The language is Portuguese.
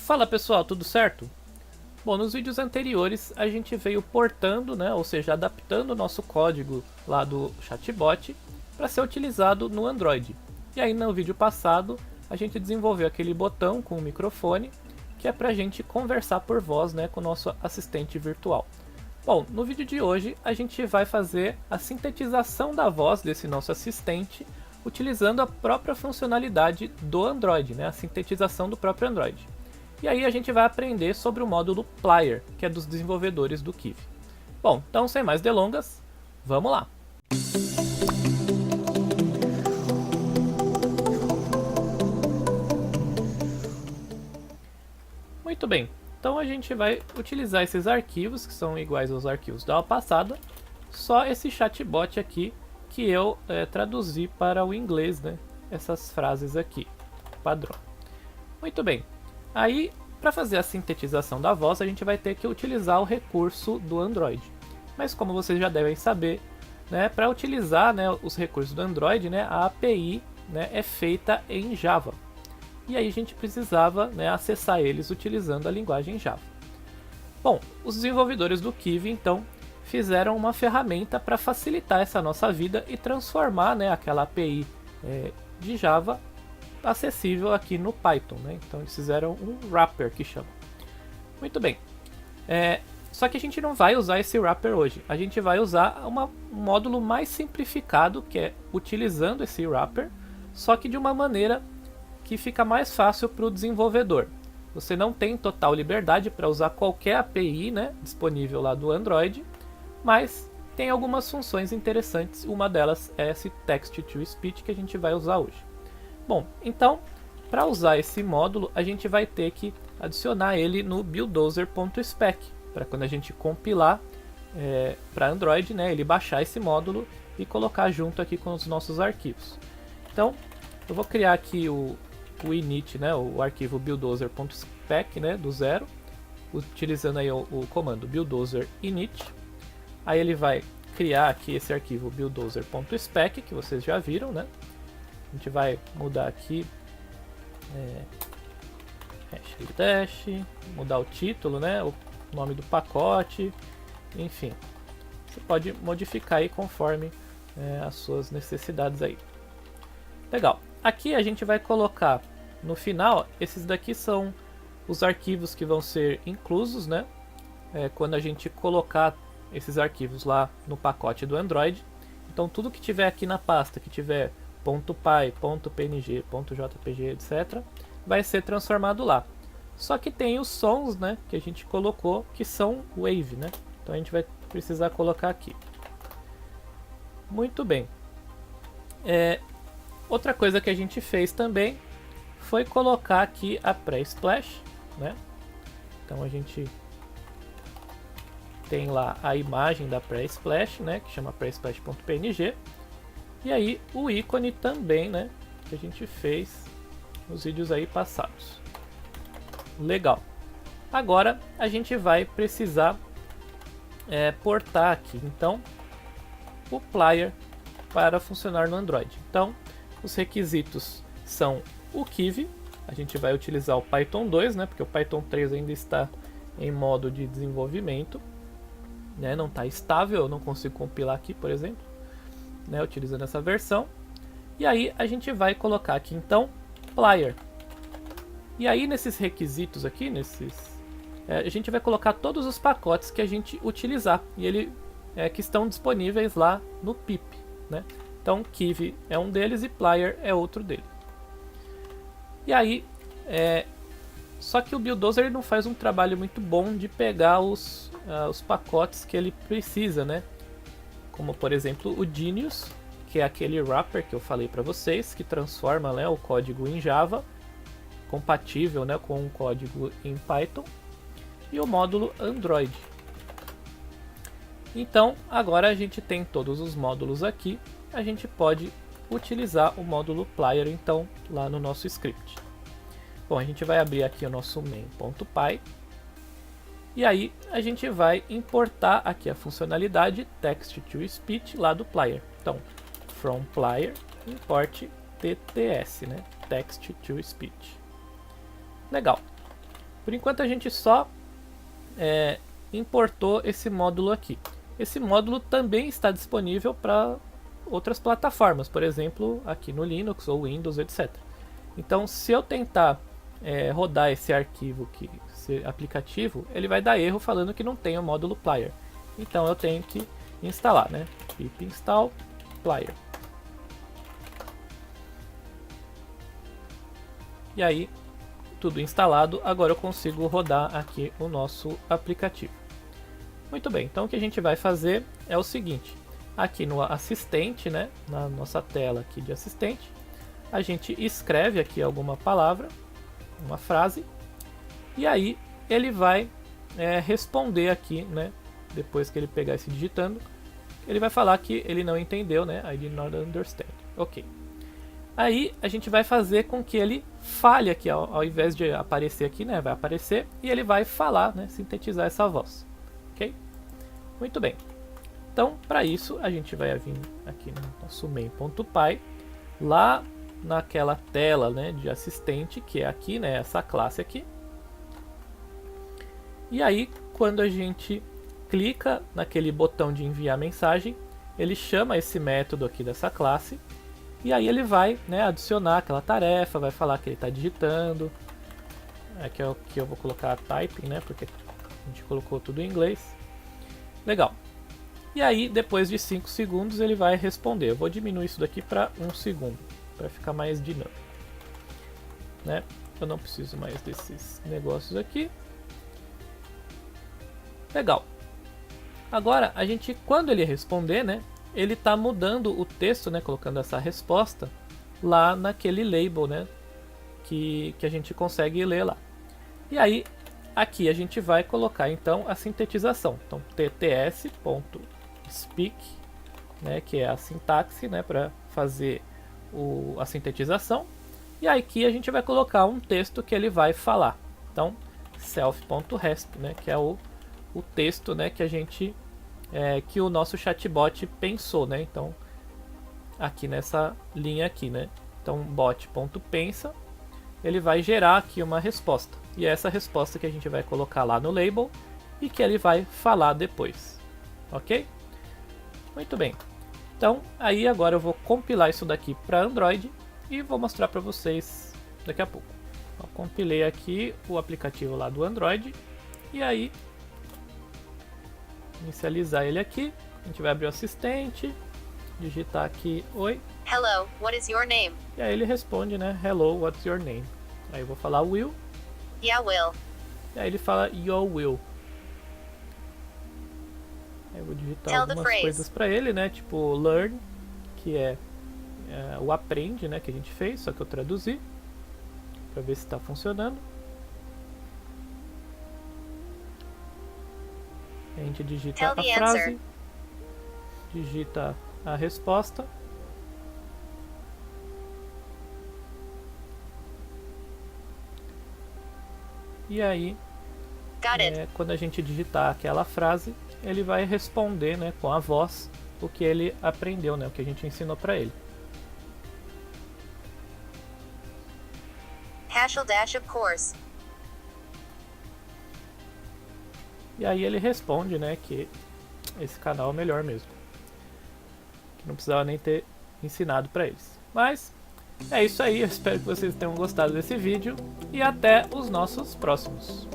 Fala pessoal, tudo certo? Bom, nos vídeos anteriores a gente veio portando, né, ou seja, adaptando o nosso código lá do chatbot para ser utilizado no Android. E aí no vídeo passado a gente desenvolveu aquele botão com o microfone que é para a gente conversar por voz, né, com o nosso assistente virtual. Bom, no vídeo de hoje a gente vai fazer a sintetização da voz desse nosso assistente utilizando a própria funcionalidade do Android, né, a sintetização do próprio Android. E aí a gente vai aprender sobre o módulo Plier, que é dos desenvolvedores do Kivy. Bom, então sem mais delongas, vamos lá! Muito bem, então a gente vai utilizar esses arquivos, que são iguais aos arquivos da aula passada, só esse chatbot aqui que eu traduzi para o inglês, né? Essas frases aqui, padrão. Muito bem. Aí, para fazer a sintetização da voz, a gente vai ter que utilizar o recurso do Android. Mas como vocês já devem saber, né, para utilizar, né, os recursos do Android, né, a API, né, é feita em Java. E aí a gente precisava, né, acessar eles utilizando a linguagem Java. Bom, os desenvolvedores do Kivy, então, fizeram uma ferramenta para facilitar essa nossa vida e transformar, né, aquela API de Java acessível aqui no Python, né? Então eles fizeram um wrapper que chama. Muito bem. Só que a gente não vai usar esse wrapper hoje. A gente vai usar um módulo mais simplificado, que é utilizando esse wrapper, só que de uma maneira que fica mais fácil para o desenvolvedor. Você não tem total liberdade para usar qualquer API, né, disponível lá do Android, mas tem algumas funções interessantes. Uma delas é esse text-to-speech que a gente vai usar hoje. Bom, então, para usar esse módulo, a gente vai ter que adicionar ele no buildozer.spec, para quando a gente compilar para Android, né, ele baixar esse módulo e colocar junto aqui com os nossos arquivos. Então, eu vou criar aqui o init, né, o arquivo buildozer.spec, né, do zero, utilizando aí o comando buildozer init. Aí ele vai criar aqui esse arquivo buildozer.spec, que vocês já viram, né? A gente vai mudar aqui dash, mudar o título, né, o nome do pacote, enfim. Você pode modificar aí conforme as suas necessidades aí. Legal. Aqui a gente vai colocar no final, esses daqui são os arquivos que vão ser inclusos, né, quando a gente colocar esses arquivos lá no pacote do Android. Então tudo que tiver aqui na pasta, que tiver .py, .png, .jpg, etc, vai ser transformado lá. Só que tem os sons, né, que a gente colocou, que são wave, né? Então a gente vai precisar colocar aqui. Muito bem. Outra coisa que a gente fez também foi colocar aqui a pré-splash, né? Então a gente tem lá a imagem da pré-splash, né, que chama pré-splash.png. E aí o ícone também, né, que a gente fez nos vídeos aí passados. Legal. Agora a gente vai precisar portar aqui, então, o Plier para funcionar no Android. Então, os requisitos são o Kivy. A gente vai utilizar o Python 2, né, porque o Python 3 ainda está em modo de desenvolvimento, né, não está estável, eu não consigo compilar aqui, por exemplo, né, utilizando essa versão. E aí a gente vai colocar aqui então Plier. E aí nesses requisitos aqui, a gente vai colocar todos os pacotes que a gente utilizar e que estão disponíveis lá no pip, né? Então Kivy é um deles e Plier é outro dele. E aí só que o Buildozer não faz um trabalho muito bom de pegar os pacotes que ele precisa, né? Como por exemplo o Genius, que é aquele wrapper que eu falei para vocês, que transforma, né, o código em Java, compatível, né, com o código em Python, e o módulo Android. Então agora a gente tem todos os módulos aqui, a gente pode utilizar o módulo Plier então lá no nosso script. Bom, a gente vai abrir aqui o nosso main.py. E aí a gente vai importar aqui a funcionalidade text-to-speech lá do Plier. Então, from Plier, import TTS, né? Text-to-speech. Legal. Por enquanto a gente só importou esse módulo aqui. Esse módulo também está disponível para outras plataformas, por exemplo, aqui no Linux ou Windows, etc. Então, se eu tentar rodar esse arquivo, esse aplicativo, ele vai dar erro falando que não tem o módulo Plier. Então, eu tenho que instalar, né? Pip install Plier. E aí, tudo instalado, agora eu consigo rodar aqui o nosso aplicativo. Muito bem, então o que a gente vai fazer é o seguinte. Aqui no assistente, né, na nossa tela aqui de assistente, a gente escreve aqui alguma palavra, uma frase, e aí ele vai responder aqui, né, depois que ele pegar esse digitando, ele vai falar que ele não entendeu, né, I did not understand. Ok. Aí a gente vai fazer com que ele fale aqui, ao invés de aparecer aqui, né, vai aparecer e ele vai falar, né, sintetizar essa voz. Ok? Muito bem. Então, para isso, a gente vai vir aqui no nosso main.py, lá naquela tela, né, de assistente, que é aqui, né, essa classe aqui. E aí, quando a gente clica naquele botão de enviar mensagem, ele chama esse método aqui dessa classe, e aí ele vai, né, adicionar aquela tarefa, vai falar que ele está digitando. Aqui é o que eu vou colocar typing, né, porque a gente colocou tudo em inglês. Legal. E aí, depois de 5 segundos, ele vai responder. Eu vou diminuir isso daqui para 1 segundo, para ficar mais dinâmico. Né? Eu não preciso mais desses negócios aqui. Legal. Agora, a gente, quando ele responder, né, ele está mudando o texto, né, colocando essa resposta lá naquele label, né, que a gente consegue ler lá. E aí, aqui a gente vai colocar então a sintetização. Então, tts.speak, né, que é a sintaxe, né, para fazer a sintetização. E aqui a gente vai colocar um texto que ele vai falar. Então, self.resp, né, que é o texto, né, que a gente que o nosso chatbot pensou, né? Então, aqui nessa linha aqui, né? Então, bot.pensa, ele vai gerar aqui uma resposta. E é essa resposta que a gente vai colocar lá no label e que ele vai falar depois. Ok? Muito bem. Então, aí agora eu vou compilar isso daqui para Android e vou mostrar para vocês daqui a pouco. Então, compilei aqui o aplicativo lá do Android e aí inicializar ele aqui. A gente vai abrir o assistente, digitar aqui oi. Hello, what is your name? E aí ele responde, né? Hello, what's your name? Aí eu vou falar will. Yeah, Will. E aí ele fala your will. Aí eu vou digitar Tell algumas coisas para ele, né? Tipo learn, que é o aprende, né? Que a gente fez, só que eu traduzi para ver se está funcionando. A gente digita a frase, digita a resposta. E aí, quando a gente digitar aquela frase, ele vai responder, né, com a voz o que ele aprendeu, né, o que a gente ensinou para ele. #of course. E aí ele responde, né, que esse canal é o melhor mesmo. Que não precisava nem ter ensinado para eles. Mas é isso aí, eu espero que vocês tenham gostado desse vídeo e até os nossos próximos.